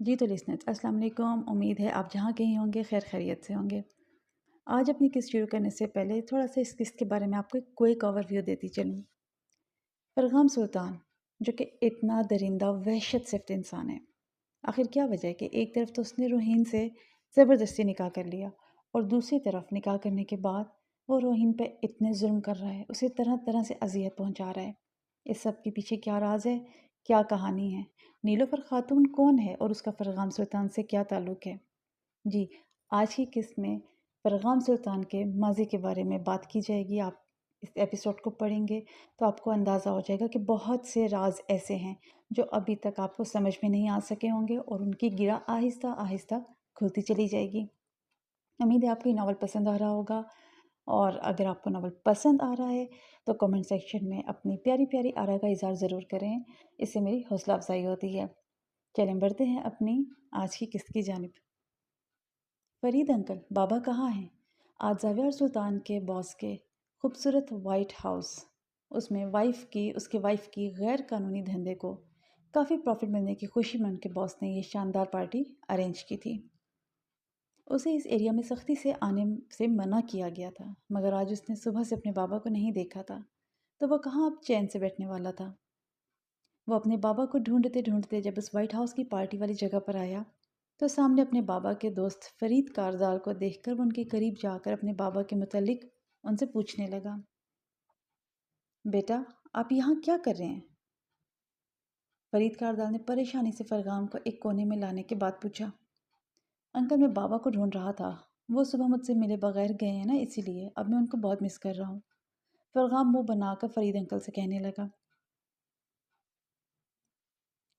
जी तो लिसनर्स अस्सलाम वालेकुम। उम्मीद है आप जहाँ कहीं होंगे खैर खैरियत से होंगे। आज अपनी किस्त शुरू करने से पहले थोड़ा सा इस किस्त के बारे में आपको एक क्विक ओवरव्यू देती चलूँ। फरगाम सुल्तान, जो कि इतना दरिंदा वहशत सिफ्त इंसान है, आखिर क्या वजह है कि एक तरफ तो उसने रोहिन से ज़बरदस्ती निकाह कर लिया और दूसरी तरफ निकाह करने के बाद वो रोहिन पे इतने जुल्म कर रहा है, उसे तरह तरह से अजियत पहुंचा रहा है। इस सब के पीछे क्या राज है, क्या कहानी है? नीलोफर खातून कौन है और उसका फरगाम सुल्तान से क्या ताल्लुक़ है? जी, आज की किस्त में फ़रगाम सुल्तान के माज़ी के बारे में बात की जाएगी। आप इस एपिसोड को पढ़ेंगे तो आपको अंदाज़ा हो जाएगा कि बहुत से राज़ ऐसे हैं जो अभी तक आपको समझ में नहीं आ सके होंगे और उनकी गिरा आहिस्ता आहिस्ता खुलती चली जाएगी। उम्मीद है आपको ये नावल पसंद आ रहा होगा, और अगर आपको नावल पसंद आ रहा है तो कमेंट सेक्शन में अपनी प्यारी प्यारी आरा का इज़हार ज़रूर करें। इससे मेरी हौसला अफजाई होती है। चलें बढ़ते हैं अपनी आज की किस्त की जानिब। फरीद अंकल, बाबा कहाँ हैं? आज ज़ाविया सुल्तान के बॉस के खूबसूरत वाइट हाउस, उसमें उसके वाइफ की गैर कानूनी धंधे को काफ़ी प्रॉफिट मिलने की खुशी में उनके बॉस ने ये शानदार पार्टी अरेंज की थी। उसे इस एरिया में सख्ती से आने से मना किया गया था, मगर आज उसने सुबह से अपने बाबा को नहीं देखा था, तो वह कहाँ अब चैन से बैठने वाला था। वो अपने बाबा को ढूंढते ढूंढते जब उस वाइट हाउस की पार्टी वाली जगह पर आया, तो सामने अपने बाबा के दोस्त फरीद कारदार को देखकर वो उनके करीब जाकर अपने बाबा के मुतालिक उनसे पूछने लगा, बेटा, आप यहाँ क्या कर रहे हैं? फरीद कारदार ने परेशानी से फरगाम को एक कोने में लाने के बाद पूछा, अंकल, मैं बाबा को ढूंढ रहा था। वो सुबह मुझसे मिले बगैर गए हैं ना, इसीलिए अब मैं उनको बहुत मिस कर रहा हूँ। फरगाम मुंह बनाकर फरीद अंकल से कहने लगा।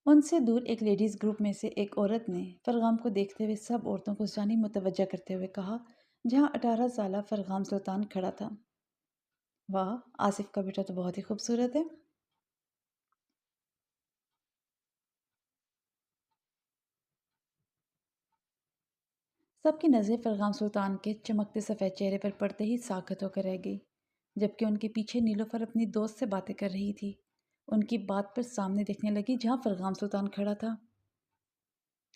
उनसे दूर एक लेडीज़ ग्रुप में से एक औरत ने फरगाम को देखते हुए सब औरतों को उस जानिब मुतवज्जा करते हुए कहा, जहाँ 18 साला फरगाम सुल्तान खड़ा था। वाह, आसिफ का बेटा तो बहुत ही खूबसूरत है। सबकी नज़रें फरगाम सुल्तान के चमकते सफ़ेद चेहरे पर पड़ते ही साखत होकर रह गई, जबकि उनके पीछे नीलोफर अपनी दोस्त से बातें कर रही थी। उनकी बात पर सामने देखने लगी जहाँ फरगाम सुल्तान खड़ा था।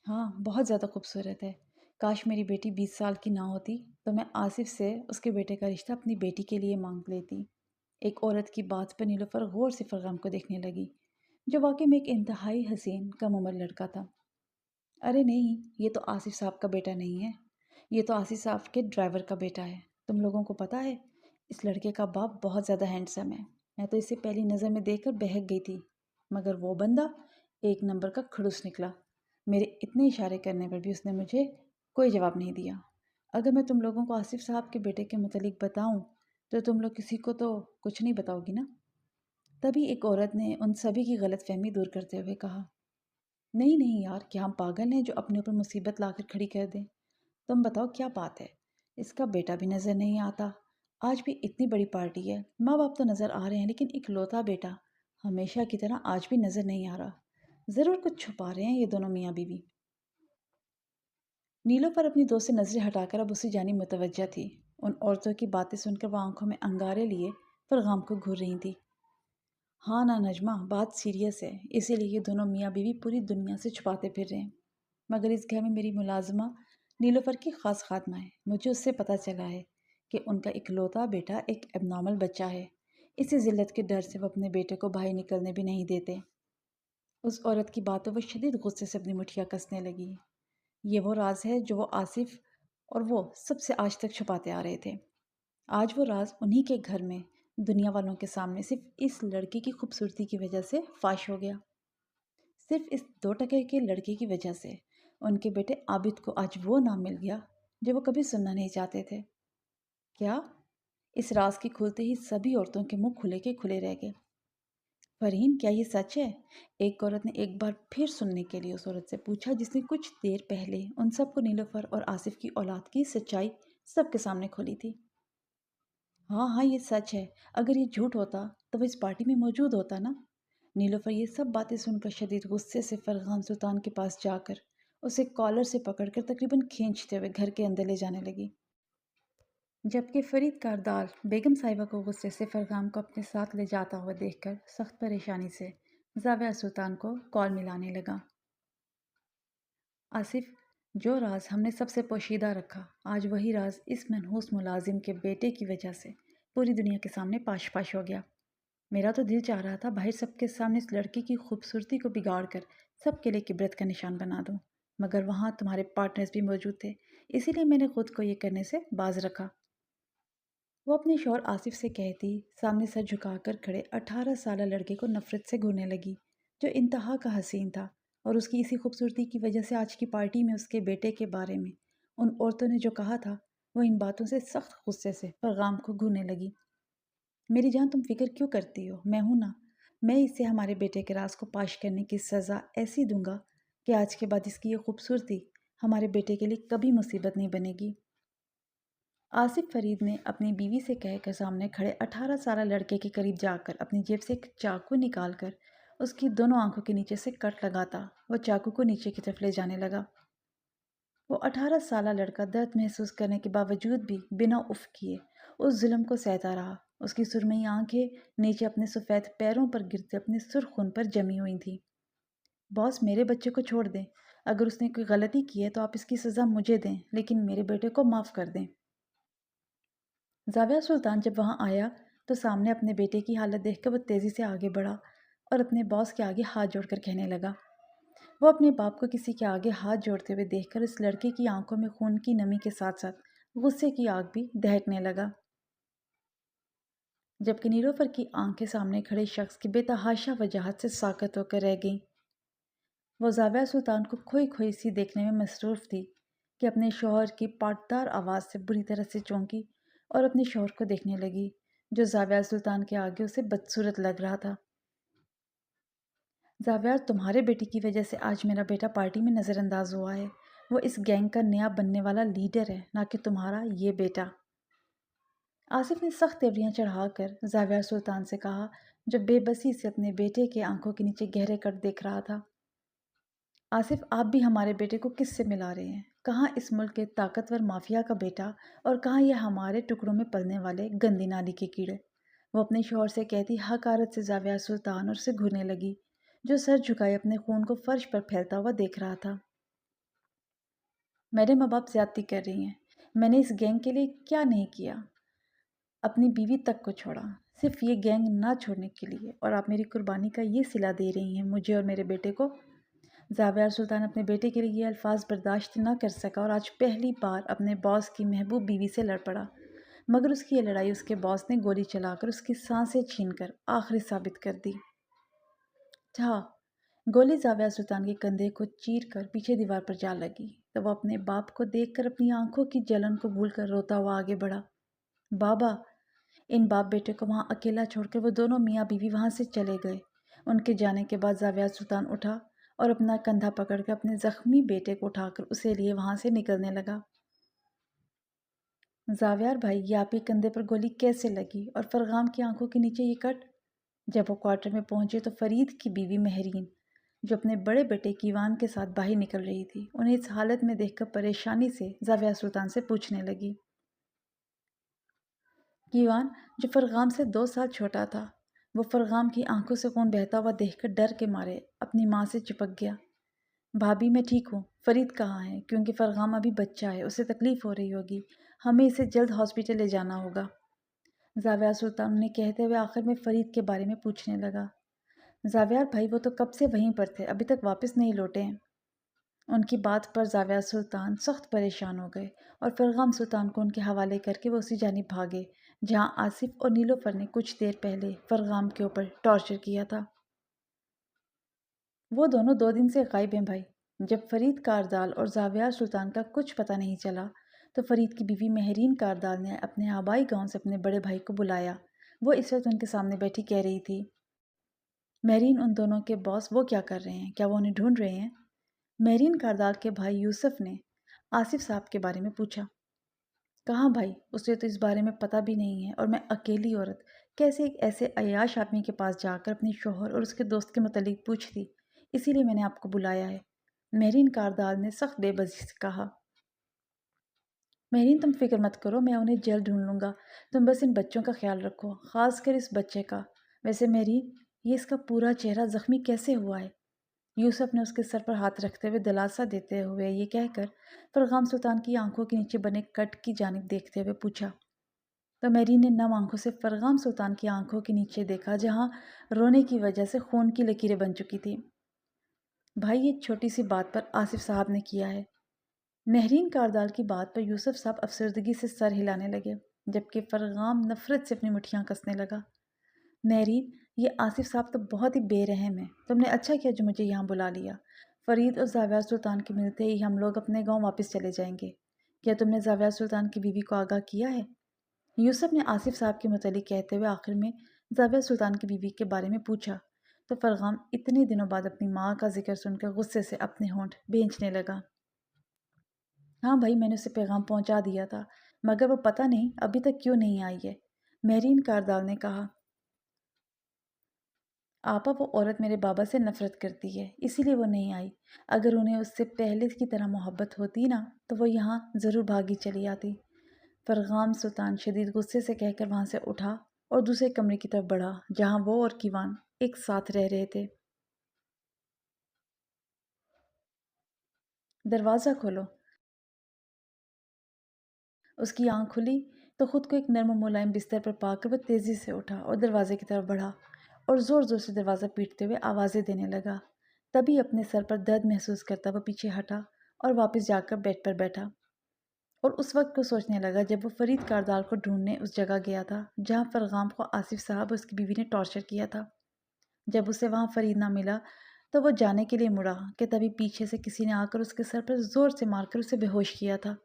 हाँ, बहुत ज़्यादा खूबसूरत है। काश मेरी बेटी 20 साल की ना होती तो मैं आसिफ से उसके बेटे का रिश्ता अपनी बेटी के लिए मांग लेती। एक औरत की बात पर नीलोफर गौर से फरगाम को देखने लगी, जो वाकई में एक इंतहाई हसीन कम उम्र लड़का था। अरे नहीं, ये तो आसिफ साहब का बेटा नहीं है। ये तो आसिफ साहब के ड्राइवर का बेटा है। तुम लोगों को पता है, इस लड़के का बाप बहुत ज़्यादा हैंडसम है। मैं तो इसे पहली नज़र में देखकर बहक गई थी, मगर वो बंदा एक नंबर का खड़ूस निकला। मेरे इतने इशारे करने पर भी उसने मुझे कोई जवाब नहीं दिया। अगर मैं तुम लोगों को आसिफ साहब के बेटे के मुतालिक बताऊं, तो तुम लोग किसी को तो कुछ नहीं बताओगी ना? तभी एक औरत ने उन सभी की गलतफहमी दूर करते हुए कहा, नहीं नहीं यार, क्या हम पागल हैं जो अपने ऊपर मुसीबत लाकर खड़ी कर दें? तुम बताओ क्या बात है? इसका बेटा भी नज़र नहीं आता। आज भी इतनी बड़ी पार्टी है, माँ बाप तो नज़र आ रहे हैं, लेकिन इकलौता बेटा हमेशा की तरह आज भी नज़र नहीं आ रहा। ज़रूर कुछ छुपा रहे हैं ये दोनों मियाँ बीवी। नीलोफर अपनी दोस्त से नज़रें हटाकर अब उसी जानिब मुतवज्जा थी। उन औरतों की बातें सुनकर वह आंखों में अंगारे लिए फरगाम को घूर रही थी। हाँ ना नजमा, बात सीरियस है, इसीलिए ये दोनों मियाँ बीवी पूरी दुनिया से छुपाते फिर रहे हैं। मगर इस घर में मेरी मुलाजमा नीलोफर की ख़ास खात्मा है। मुझे उससे पता चला है कि उनका इकलौता बेटा एक एबनॉर्मल बच्चा है। इसी ज़िल्लत के डर से वो अपने बेटे को बाहर निकलने भी नहीं देते। उस औरत की बातों पर शदीद गुस्से से अपनी मुठियाँ कसने लगी। ये वो राज है जो वो आसिफ और वो सबसे आज तक छुपाते आ रहे थे। आज वो राज उन्हीं के घर में दुनिया वालों के सामने सिर्फ इस लड़की की खूबसूरती की वजह से फाश हो गया। सिर्फ इस 2 टके के लड़के की वजह से उनके बेटे आबिद को आज वो नाम मिल गया जो वो कभी सुनना नहीं चाहते थे। क्या? इस राज के खुलते ही सभी औरतों के मुंह खुले के खुले रह गए। फरहीन, क्या ये सच है? एक औरत ने एक बार फिर सुनने के लिए उस औरत से पूछा जिसने कुछ देर पहले उन सबको नीलोफर और आसिफ की औलाद की सच्चाई सबके सामने खोली थी। हाँ हाँ, ये सच है। अगर ये झूठ होता तो वो इस पार्टी में मौजूद होता ना? नीलोफर ये सब बातें सुनकर शदीद गुस्से से फरगान सुल्तान के पास जाकर उसे कॉलर से पकड़कर तकरीबन खींचते हुए घर के अंदर ले जाने लगी, जबकि फरीद कारदार बेगम साहिबा को गुस्से से फरगान को अपने साथ ले जाता हुआ देखकर सख्त परेशानी से जाविया सुल्तान को कॉल मिलाने लगा। आसिफ, जो राज हमने सबसे पोशीदा रखा, आज वही राज इस मनहूस मुलाजिम के बेटे की वजह से पूरी दुनिया के सामने पाश पाश हो गया। मेरा तो दिल चाह रहा था बाहर सबके सामने इस लड़की की खूबसूरती को बिगाड़ कर सबके लिए किबरत का निशान बना दूं, मगर वहाँ तुम्हारे पार्टनर्स भी मौजूद थे, इसीलिए मैंने खुद को ये करने से बाज रखा। वो अपने शौहर आसिफ से कहती सामने सर झुकाकर खड़े 18 साल लड़के को नफरत से घूरने लगी, जो इंतहा का हसीन था। और उसकी इसी खूबसूरती की वजह से आज की पार्टी में उसके बेटे के बारे में उन औरतों ने जो कहा था, वो इन बातों से सख्त गुस्से से पैगाम को घूरने लगी। मेरी जान, तुम फिक्र क्यों करती हो, मैं हूं ना। मैं इसे हमारे बेटे के राज को पाश करने की सज़ा ऐसी दूंगा कि आज के बाद इसकी ये खूबसूरती हमारे बेटे के लिए कभी मुसीबत नहीं बनेगी। आसिफ फरीद ने अपनी बीवी से कहकर सामने खड़े 18 साल लड़के के करीब जाकर अपनी जेब से एक चाकू निकालकर उसकी दोनों आंखों के नीचे से कट लगाता वो चाकू को नीचे की तरफ ले जाने लगा। वो 18 साल लड़का दर्द महसूस करने के बावजूद भी बिना उफ किए उस जुल्म को सहता रहा। उसकी सुरमई आंखें नीचे अपने सफ़ेद पैरों पर गिरते अपने सुर्ख खून पर जमी हुई थीं। बॉस, मेरे बच्चे को छोड़ दें। अगर उसने कोई गलती की है तो आप इसकी सज़ा मुझे दें, लेकिन मेरे बेटे को माफ़ कर दें। जाविया सुल्तान जब वहाँ आया तो सामने अपने बेटे की हालत देखकर वो तेज़ी से आगे बढ़ा और अपने बॉस के आगे हाथ जोड़कर कहने लगा। वो अपने बाप को किसी के आगे हाथ जोड़ते हुए देखकर इस लड़के की आंखों में खून की नमी के साथ साथ गुस्से की आग भी दहकने लगा। जबकि नीलोफर की आंखें सामने खड़े शख्स की बेतहाशा वजाहत से साकत होकर रह गईं। वो जाविया सुल्तान को खोई खोई सी देखने में मसरूफ़ थी कि अपने शौहर की पाटदार आवाज़ से बुरी तरह से चौंकी और अपने शौहर को देखने लगी, जो जाविया सुल्तान के आगे उसे बदसूरत लग रहा था। जाविया, तुम्हारे बेटे की वजह से आज मेरा बेटा पार्टी में नज़रअंदाज हुआ है। वो इस गैंग का नया बनने वाला लीडर है, ना कि तुम्हारा ये बेटा। आसिफ ने सख्त तेवरियां चढ़ाकर जाविया सुल्तान से कहा, जो बेबसी से अपने बेटे के आंखों के नीचे गहरे कट देख रहा था। आसिफ, आप भी हमारे बेटे को किससे मिला रहे हैं? कहाँ इस मुल्क के ताकतवर माफिया का बेटा और कहाँ यह हमारे टुकड़ों में पलने वाले गंदी नाली के कीड़े। वो अपने शौहर से कहती हकारत से जाविया सुल्तान और से घूरने लगी, जो सर झुकाए अपने खून को फर्श पर फैलता हुआ देख रहा था। मेरे माँ बाप ज्यादती कर रही हैं। मैंने इस गैंग के लिए क्या नहीं किया, अपनी बीवी तक को छोड़ा, सिर्फ ये गैंग ना छोड़ने के लिए। और आप मेरी कुर्बानी का ये सिला दे रही हैं मुझे और मेरे बेटे को। जाविया सुल्तान अपने बेटे के लिए ये अल्फाज बर्दाश्त न कर सका और आज पहली बार अपने बॉस की महबूब बीवी से लड़ पड़ा। मगर उसकी ये लड़ाई उसके बॉस ने गोली चलाकर उसकी सांसें छीनकर आखिरी साबित कर दी। था गोली जाविया सुल्तान के कंधे को चीर कर पीछे दीवार पर जा लगी, तो वह अपने बाप को देखकर अपनी आंखों की जलन को भूलकर रोता हुआ आगे बढ़ा। बाबा! इन बाप बेटे को वहाँ अकेला छोड़कर वो दोनों मियाँ बीवी वहाँ से चले गए। उनके जाने के बाद जाविया सुल्तान उठा और अपना कंधा पकड़कर अपने जख्मी बेटे को उठाकर उसे लिए वहाँ से निकलने लगा। जावियार भाई, ये आपके कंधे पर गोली कैसे लगी और फरगाम की आंखों के नीचे ये कट? जब वो क्वार्टर में पहुंचे तो फरीद की बीवी महरीन, जो अपने बड़े बेटे कीवान के साथ बाहर निकल रही थी, उन्हें इस हालत में देखकर परेशानी से जाविया सुल्तान से पूछने लगी। कीवान, जो फरगाम से 2 साल छोटा था, वो फरगाम की आंखों से खून बहता हुआ देखकर डर के मारे अपनी माँ से चिपक गया। भाभी, मैं ठीक हूँ। फरीद कहाँ है? क्योंकि फरगाम अभी बच्चा है, उसे तकलीफ़ हो रही होगी। हमें इसे जल्द हॉस्पिटल ले जाना होगा। जाविया सुल्तान उन्हें कहते हुए आखिर में फ़रीद के बारे में पूछने लगा। जावियार भाई, वो तो कब से वहीं पर थे, अभी तक वापस नहीं लौटे हैं। उनकी बात पर जाविया सुल्तान सख्त परेशान हो गए और फरगाम सुल्तान को उनके हवाले करके वो उसी जानिब भागे जहाँ आसिफ और नीलोफर ने कुछ देर पहले फरगाम के ऊपर टॉर्चर किया था। वो दोनों 2 दिन से गायब हैं भाई। जब फरीद कारदाल और जाविया सुल्तान का कुछ पता नहीं चला तो फरीद की बीवी महरीन कारदाल ने अपने आबाई गांव से अपने बड़े भाई को बुलाया। वो इस वक्त उनके सामने बैठी कह रही थी, महरीन, उन दोनों के बॉस वो क्या कर रहे हैं? क्या वो उन्हें ढूंढ रहे हैं? महरीन कारदाल के भाई यूसुफ ने आसिफ साहब के बारे में पूछा। कहाँ भाई, उसे तो इस बारे में पता भी नहीं है, और मैं अकेली औरत कैसे एक ऐसे अय्याश आदमी के पास जाकर अपने शौहर और उसके दोस्त के मतलब पूछती? इसीलिए मैंने आपको बुलाया है। महरीन कारदाल ने सख्त बेबसी से कहा। महरीन, तुम फिक्र मत करो, मैं उन्हें जल्द ढूंढ लूँगा। तुम बस इन बच्चों का ख्याल रखो, ख़ास कर इस बच्चे का। वैसे महरीन, ये इसका पूरा चेहरा ज़ख्मी कैसे हुआ है? یوسف نے اس کے سر پر ہاتھ رکھتے ہوئے دلاسا دیتے ہوئے یہ کہہ کر فرغام سلطان کی آنکھوں کے نیچے بنے کٹ کی جانب دیکھتے ہوئے پوچھا، تو مہرین نے نم آنکھوں سے فرغام سلطان کی آنکھوں کے نیچے دیکھا جہاں رونے کی وجہ سے خون کی لکیریں بن چکی تھی۔ بھائی یہ چھوٹی سی بات پر آصف صاحب نے کیا ہے۔ مہرین کاردال کی بات پر یوسف صاحب افسردگی سے سر ہلانے لگے، جبکہ فرغام نفرت سے اپنی مٹھیاں کسنے لگا۔ مہرین، یہ آصف صاحب تو بہت ہی بے رحم ہے، تم نے اچھا کیا جو مجھے یہاں بلا لیا۔ فرید اور زاویہ سلطان کے ملتے ہی ہم لوگ اپنے گاؤں واپس چلے جائیں گے۔ کیا تم نے زاویہ سلطان کی بیوی کو آگاہ کیا ہے؟ یوسف نے آصف صاحب کے متعلق کہتے ہوئے آخر میں زاویہ سلطان کی بیوی کے بارے میں پوچھا، تو فرغام اتنے دنوں بعد اپنی ماں کا ذکر سن کر غصے سے اپنے ہونٹ بھینچنے لگا۔ ہاں بھائی، میں نے اسے پیغام پہنچا دیا تھا، مگر وہ پتہ نہیں ابھی تک کیوں نہیں آئی ہے، مہرین کاردال نے کہا۔ آپا، وہ عورت میرے بابا سے نفرت کرتی ہے، اسی لیے وہ نہیں آئی۔ اگر انہیں اس سے پہلے کی طرح محبت ہوتی نا تو وہ یہاں ضرور بھاگی چلی آتی۔ فرغام سلطان شدید غصے سے کہہ کر وہاں سے اٹھا اور دوسرے کمرے کی طرف بڑھا جہاں وہ اور کیوان ایک ساتھ رہ رہے تھے۔ دروازہ کھولو۔ اس کی آنکھ کھلی تو خود کو ایک نرم و ملائم بستر پر پا کر وہ تیزی سے اٹھا اور دروازے کی طرف بڑھا اور زور زور سے دروازہ پیٹتے ہوئے آوازیں دینے لگا۔ تبھی اپنے سر پر درد محسوس کرتا وہ پیچھے ہٹا اور واپس جا کر بیڈ پر بیٹھا، اور اس وقت کو سوچنے لگا جب وہ فرید کاردال کو ڈھونڈنے اس جگہ گیا تھا جہاں فرغام کو آصف صاحب اور اس کی بیوی نے ٹارچر کیا تھا۔ جب اسے وہاں فرید نہ ملا تو وہ جانے کے لیے مڑا کہ تبھی پیچھے سے کسی نے آ کر اس کے سر پر زور سے مار کر اسے بے ہوش کیا تھا۔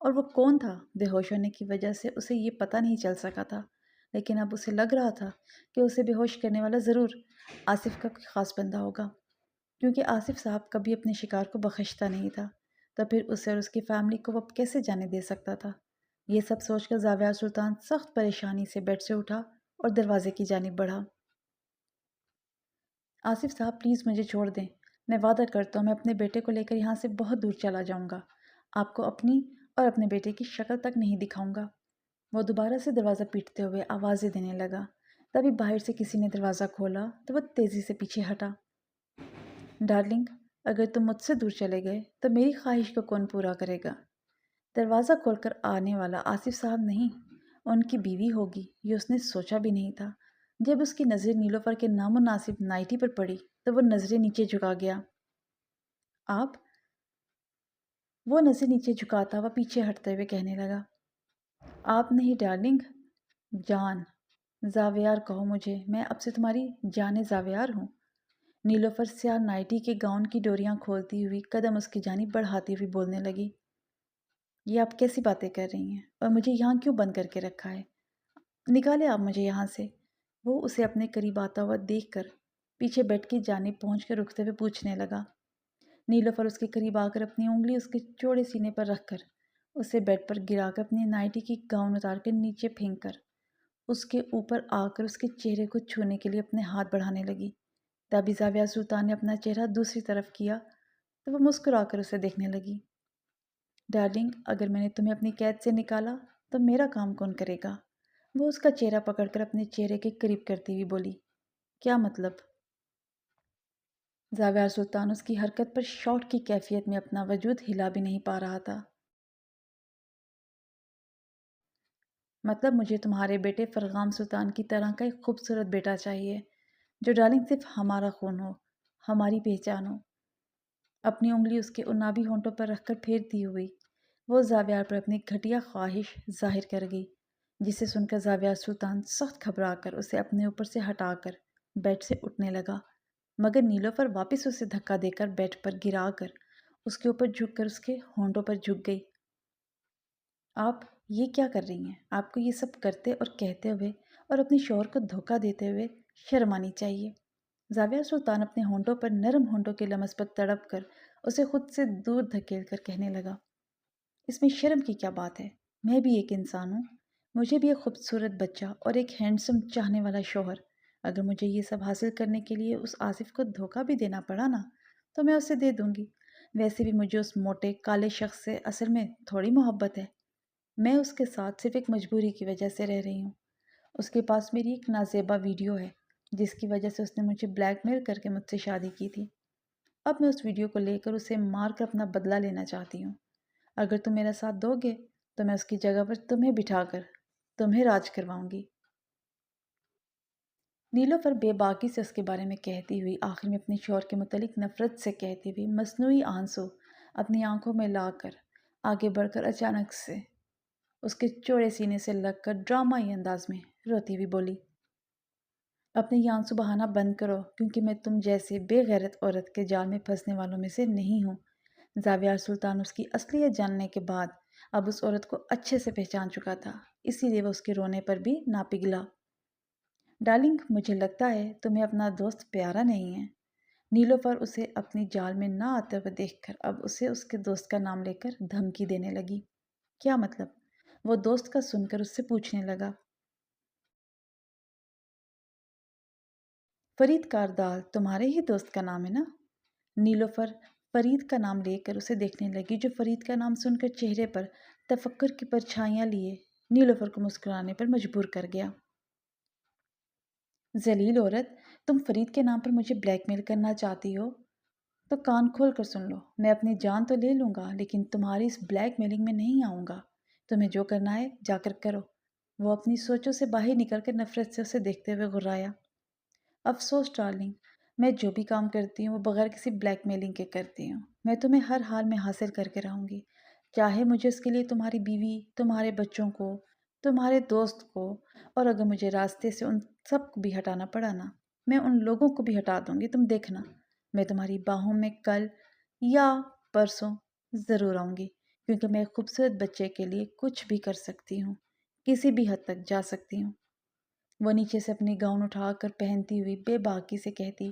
اور وہ کون تھا؟ بے ہوش ہونے کی وجہ سے اسے یہ پتہ نہیں چل سکا تھا، لیکن اب اسے لگ رہا تھا کہ اسے بے ہوش کرنے والا ضرور آصف کا کوئی خاص بندہ ہوگا، کیونکہ آصف صاحب کبھی اپنے شکار کو بخشتا نہیں تھا، تو پھر اسے اور اس کی فیملی کو وہ کیسے جانے دے سکتا تھا؟ یہ سب سوچ کر زاویہ سلطان سخت پریشانی سے بیڈ سے اٹھا اور دروازے کی جانب بڑھا۔ آصف صاحب پلیز مجھے چھوڑ دیں، میں وعدہ کرتا ہوں میں اپنے بیٹے کو لے کر یہاں سے بہت دور چلا جاؤں گا، آپ کو اپنی اور اپنے بیٹے کی شکل تک نہیں دکھاؤں گا۔ وہ دوبارہ سے دروازہ پیٹتے ہوئے آوازیں دینے لگا۔ تبھی باہر سے کسی نے دروازہ کھولا تو وہ تیزی سے پیچھے ہٹا۔ ڈارلنگ، اگر تم مجھ سے دور چلے گئے تو میری خواہش کو کون پورا کرے گا؟ دروازہ کھول کر آنے والا آصف صاحب نہیں، ان کی بیوی ہوگی، یہ اس نے سوچا بھی نہیں تھا۔ جب اس کی نظر نیلوفر کے نامناسب نائٹی پر پڑی تو وہ نظریں نیچے جھکا گیا۔ آپ؟ وہ نظر نیچے جھکاتا وہ پیچھے ہٹتے ہوئے کہنے لگا، آپ نہیں ڈارلنگ، جان زاویار کہو مجھے، میں اب سے تمہاری جان زاویار ہوں۔ نیلوفر سیاہ نائٹی کے گاؤن کی ڈوریاں کھولتی ہوئی قدم اس کی جانب بڑھاتی ہوئی بولنے لگی، یہ آپ کیسی باتیں کر رہی ہیں اور مجھے یہاں کیوں بند کر کے رکھا ہے؟ نکالے آپ مجھے یہاں سے۔ وہ اسے اپنے قریب آتا ہوا دیکھ کر پیچھے بیڈ کی جانب پہنچ کر رکتے ہوئے پوچھنے لگا۔ نیلوفر اس کے قریب آ کر اپنی انگلی اس کے چوڑے سینے پر رکھ کر اسے بیڈ پر گرا کر اپنی نائٹی کی گاؤن اتار کر نیچے پھینک کر اس کے اوپر آ کر اس کے چہرے کو چھونے کے لیے اپنے ہاتھ بڑھانے لگی۔ تبھی زاویہ سلطان نے اپنا چہرہ دوسری طرف کیا تو وہ مسکرا کر اسے دیکھنے لگی۔ ڈارلنگ، اگر میں نے تمہیں اپنی قید سے نکالا تو میرا کام کون کرے گا؟ وہ اس کا چہرہ پکڑ کر اپنے چہرے کے قریب کرتی ہوئی بولی، کیا مطلب؟ زاویہ سلطان اس کی حرکت پر شوق کی کیفیت میں اپنا وجود ہلا بھی نہیں پا رہا تھا۔ مطلب مجھے تمہارے بیٹے فرغام سلطان کی طرح کا ایک خوبصورت بیٹا چاہیے، جو ڈارلنگ صرف ہمارا خون ہو، ہماری پہچان ہو۔ اپنی انگلی اس کے عنابی ہونٹوں پر رکھ کر پھیرتی ہوئی وہ زاویہ پر اپنی گھٹیا خواہش ظاہر کر گئی، جسے سن کر زاویہ سلطان سخت گھبرا کر اسے اپنے اوپر سے ہٹا کر بیڈ سے اٹھنے لگا، مگر نیلوفر واپس اسے دھکا دے کر بیڈ پر گرا کر اس کے اوپر جھک کر اس کے ہونٹوں پر جھک گئی۔ آپ یہ کیا کر رہی ہیں؟ آپ کو یہ سب کرتے اور کہتے ہوئے اور اپنے شوہر کو دھوکہ دیتے ہوئے شرم آنی چاہیے۔ زاویہ سلطان اپنے ہونٹوں پر نرم ہونٹوں کے لمس پر تڑپ کر اسے خود سے دور دھکیل کر کہنے لگا، اس میں شرم کی کیا بات ہے؟ میں بھی ایک انسان ہوں، مجھے بھی ایک خوبصورت بچہ اور ایک ہینڈسم چاہنے والا شوہر۔ اگر مجھے یہ سب حاصل کرنے کے لیے اس آصف کو دھوکہ بھی دینا پڑا نا تو میں اسے دے دوں گی۔ ویسے بھی مجھے اس موٹے کالے شخص سے اصل میں تھوڑی محبت ہے، میں اس کے ساتھ صرف ایک مجبوری کی وجہ سے رہ رہی ہوں۔ اس کے پاس میری ایک نازیبا ویڈیو ہے جس کی وجہ سے اس نے مجھے بلیک میل کر کے مجھ سے شادی کی تھی۔ اب میں اس ویڈیو کو لے کر اسے مار کر اپنا بدلہ لینا چاہتی ہوں۔ اگر تم میرا ساتھ دو گے تو میں اس کی جگہ پر تمہیں بٹھا کر تمہیں راج کرواؤں گی۔ نیلوفر بے باکی سے اس کے بارے میں کہتی ہوئی آخر میں اپنے شوہر کے متعلق نفرت سے کہتی ہوئی مصنوعی آنسو اپنی آنکھوں میں لا کر آگے بڑھ کر اچانک سے اس کے چوڑے سینے سے لگ کر ڈرامائی انداز میں روتی ہوئی بولی، اپنے یہ آنسو بہانا بند کرو، کیونکہ میں تم جیسے بے غیرت عورت کے جال میں پھنسنے والوں میں سے نہیں ہوں۔ زاویار سلطان اس کی اصلیت جاننے کے بعد اب اس عورت کو اچھے سے پہچان چکا تھا، اسی لیے وہ اس کے رونے پر بھی نہ پگھلا۔ ڈارلنگ، مجھے لگتا ہے تمہیں اپنا دوست پیارا نہیں ہے۔ نیلوفر اسے اپنی جال میں نہ آتے ہوئے دیکھ کر اب اسے اس کے دوست کا نام لے کر دھمکی دینے لگی۔ کیا مطلب؟ وہ دوست کا سن کر اس سے پوچھنے لگا، فرید کاردال تمہارے ہی دوست کا نام ہے نا؟ نیلوفر فرید کا نام لے کر اسے دیکھنے لگی، جو فرید کا نام سن کر چہرے پر تفکر کی پرچھائیاں لیے نیلوفر کو مسکرانے پر مجبور کر گیا۔ ذلیل عورت، تم فرید کے نام پر مجھے بلیک میل کرنا چاہتی ہو تو کان کھول کر سن لو، میں اپنی جان تو لے لوں گا لیکن تمہاری اس بلیک میلنگ میں نہیں آؤں گا۔ تمہیں جو کرنا ہے جا کر کرو۔ وہ اپنی سوچوں سے باہر نکل کر نفرت سے اسے دیکھتے ہوئے غرایا۔ افسوس ڈارلنگ، میں جو بھی کام کرتی ہوں وہ بغیر کسی بلیک میلنگ کے کرتی ہوں۔ میں تمہیں ہر حال میں حاصل کر کے رہوں گی، چاہے مجھے اس کے لیے تمہاری بیوی، تمہارے بچوں کو، تمہارے دوست کو، اور اگر مجھے راستے سے ان سب کو بھی ہٹانا پڑا نا، میں ان لوگوں کو بھی ہٹا دوں گی، تم دیکھنا۔ میں تمہاری باہوں میں کل یا پرسوں ضرور آؤں گی، کیونکہ میں ایک خوبصورت بچے کے لیے کچھ بھی کر سکتی ہوں، کسی بھی حد تک جا سکتی ہوں۔ وہ نیچے سے اپنی گاؤن اٹھا کر پہنتی ہوئی بے باکی سے کہتی،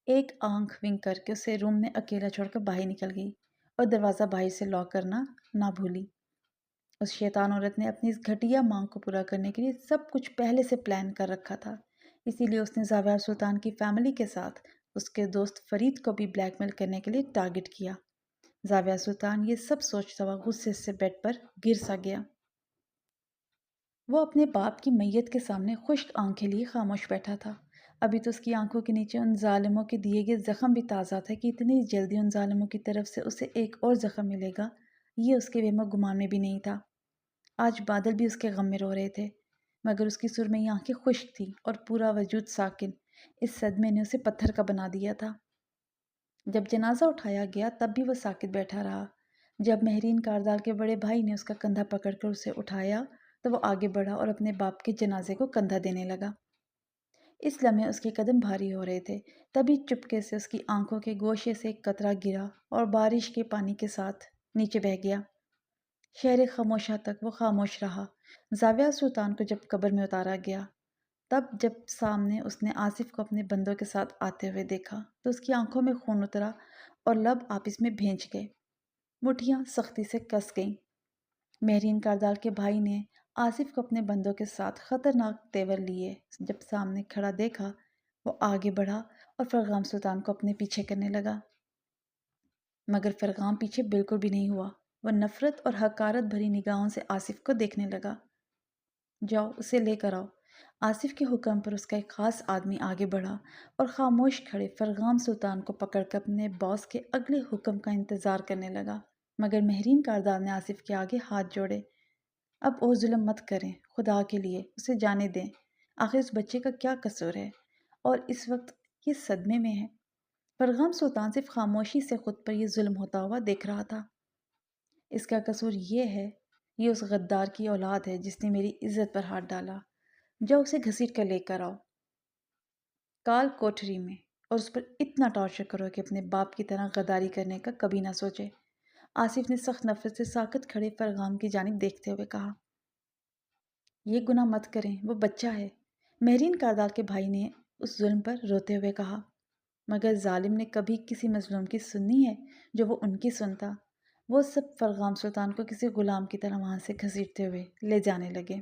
ایک آنکھ ونک کر کے اسے روم میں اکیلا چھوڑ کر باہر نکل گئی اور دروازہ باہر سے لاک کرنا نہ بھولی۔ اس شیطان عورت نے اپنی اس گھٹیا مانگ کو پورا کرنے کے لیے سب کچھ پہلے سے پلان کر رکھا تھا، اسی لیے اس نے زاویار سلطان کی فیملی کے ساتھ اس کے دوست فرید کو بھی بلیک میل کرنے کے لیے ٹارگٹ کیا۔ زاویار سلطان یہ سب سوچتا ہوا غصے سے بیڈ پر گر سا گیا۔ وہ اپنے باپ کی میت کے سامنے خشک آنکھیں لیے خاموش بیٹھا تھا۔ ابھی تو اس کی آنکھوں کے نیچے ان ظالموں کے دیے گئے زخم بھی تازہ تھے کہ اتنی جلدی ان ظالموں کی طرف سے اسے ایک اور زخم ملے گا، یہ اس کے وہم و گمان میں بھی نہیں تھا۔ آج بادل بھی اس کے غم میں رو رہے تھے، مگر اس کی سرمئی آنکھیں خشک تھیں اور پورا وجود ساکن۔ اس صدمے نے اسے پتھر کا بنا دیا تھا۔ جب جنازہ اٹھایا گیا تب بھی وہ ساکت بیٹھا رہا۔ جب مہرین کاردال کے بڑے بھائی نے اس کا کندھا پکڑ کر اسے اٹھایا تو وہ آگے بڑھا اور اپنے باپ کے جنازے کو کندھا دینے لگا۔ اس لمحے اس کے قدم بھاری ہو رہے تھے، تبھی چپکے سے اس کی آنکھوں کے گوشے سے ایک قطرہ گرا اور بارش کے پانی کے ساتھ نیچے بہہ گیا۔ شہر خاموشہ تک وہ خاموش رہا۔ زاویہ سلطان کو جب قبر میں اتارا گیا تب جب سامنے اس نے آصف کو اپنے بندوں کے ساتھ آتے ہوئے دیکھا تو اس کی آنکھوں میں خون اترا اور لب آپس میں بھینچ گئے، مٹھیاں سختی سے کس گئیں۔ مہرین کاردال کے بھائی نے آصف کو اپنے بندوں کے ساتھ خطرناک تیور لیے جب سامنے کھڑا دیکھا، وہ آگے بڑھا اور فرغام سلطان کو اپنے پیچھے کرنے لگا، مگر فرغام پیچھے بالکل بھی نہیں ہوا۔ وہ نفرت اور حقارت بھری نگاہوں سے آصف کو دیکھنے لگا۔ جاؤ اسے لے کر آؤ۔ آصف کے حکم پر اس کا ایک خاص آدمی آگے بڑھا اور خاموش کھڑے فرغام سلطان کو پکڑ کر اپنے باس کے اگلے حکم کا انتظار کرنے لگا، مگر مہرین کاردال نے آصف کے آگے ہاتھ جوڑے۔ اب اور ظلم مت کریں، خدا کے لیے اسے جانے دیں، آخر اس بچے کا کیا قصور ہے اور اس وقت یہ صدمے میں ہے۔ فرغام سلطان صرف خاموشی سے خود پر یہ ظلم ہوتا ہوا دیکھ رہا تھا۔ اس کا قصور یہ ہے، یہ اس غدار کی اولاد ہے جس نے میری عزت پر ہاتھ ڈالا۔ جاؤ اسے گھسیٹ کر لے کر آؤ کال کوٹری میں اور اس پر اتنا ٹارچر کرو کہ اپنے باپ کی طرح غداری کرنے کا کبھی نہ سوچے۔ آصف نے سخت نفرت سے ساکت کھڑے فرغام کی جانب دیکھتے ہوئے کہا، یہ گناہ مت کریں، وہ بچہ ہے۔ مہرین کاردال کے بھائی نے اس ظلم پر روتے ہوئے کہا، مگر ظالم نے کبھی کسی مظلوم کی سنی ہے جو وہ ان کی سنتا؟ وہ سب فرغام سلطان کو کسی غلام کی طرح وہاں سے گھسیٹتے ہوئے لے جانے لگے۔